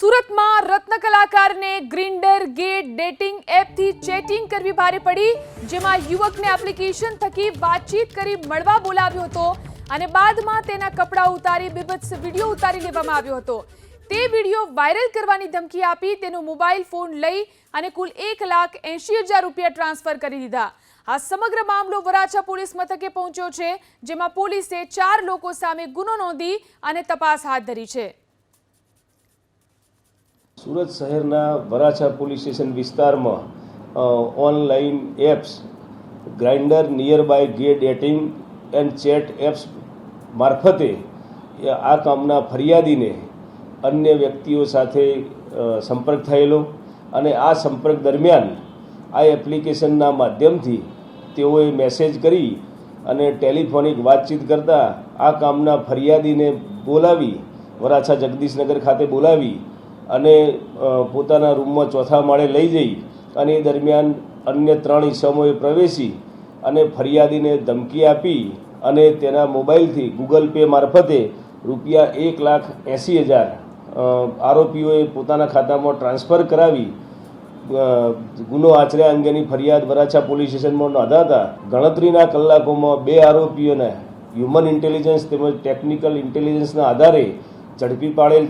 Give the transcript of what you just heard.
સુરતમાં રત્ન કલાકારને ગ્રિન્ડર gate dating એપથી chatting કરવી ભારે પડી, જેમાં યુવકને એપ્લિકેશન થકી વાતચીત કરી મળવા બોલાવ્યો હતો અને બાદમાં તેના કપડાં ઉતારી બીભત્સ વિડીયો ઉતારી લેવામાં આવ્યો હતો। તે વિડીયો વાયરલ કરવાની ધમકી આપી તેનો મોબાઈલ ફોન લઈ અને કુલ 1,80,000 રૂપિયા ટ્રાન્સફર કરી દીધા। આ સમગ્ર મામલો વરાછા પોલીસ મથકે પહોંચ્યો છે, જેમાં પોલીસે 4 લોકો સામે ગુનો નોંધી અને તપાસ હાથ ધરી છે। સુરત શહેરના વરાછા પોલીસ સ્ટેશન વિસ્તારમાં ઓનલાઈન એપ્સ ગ્રાઇન્ડર નિયરબાય ગે ડેટિંગ એન્ડ ચેટ એપ્સ મારફતે આ કામના ફરિયાદીને અન્ય વ્યક્તિઓ સાથે સંપર્ક થયેલો અને આ સંપર્ક દરમિયાન આ એપ્લિકેશનના માધ્યમથી તેઓએ મેસેજ કરી અને ટેલિફોનિક વાતચીત કરતા આ કામના ફરિયાદીને બોલાવી વરાછા જગદીશનગર ખાતે બોલાવી અને પોતાના રૂમમાં ચોથા માળે લઈ જઈ અને એ દરમિયાન અન્ય 3 ઇસમોએ પ્રવેશી અને ફરિયાદીને ધમકી આપી અને તેના મોબાઈલથી ગૂગલ પે મારફતે રૂપિયા 1,80,000 આરોપીઓએ પોતાના ખાતામાં ટ્રાન્સફર કરાવી ગુનો આચર્યા અંગેની ફરિયાદ વરાછા પોલીસ સ્ટેશનમાં નોંધાતા ગણતરીના કલાકોમાં 2 આરોપીઓને હ્યુમન ઇન્ટેલિજન્સ તેમજ ટેકનિકલ ઇન્ટેલિજન્સના આધારે ઝડપી પાડેલ।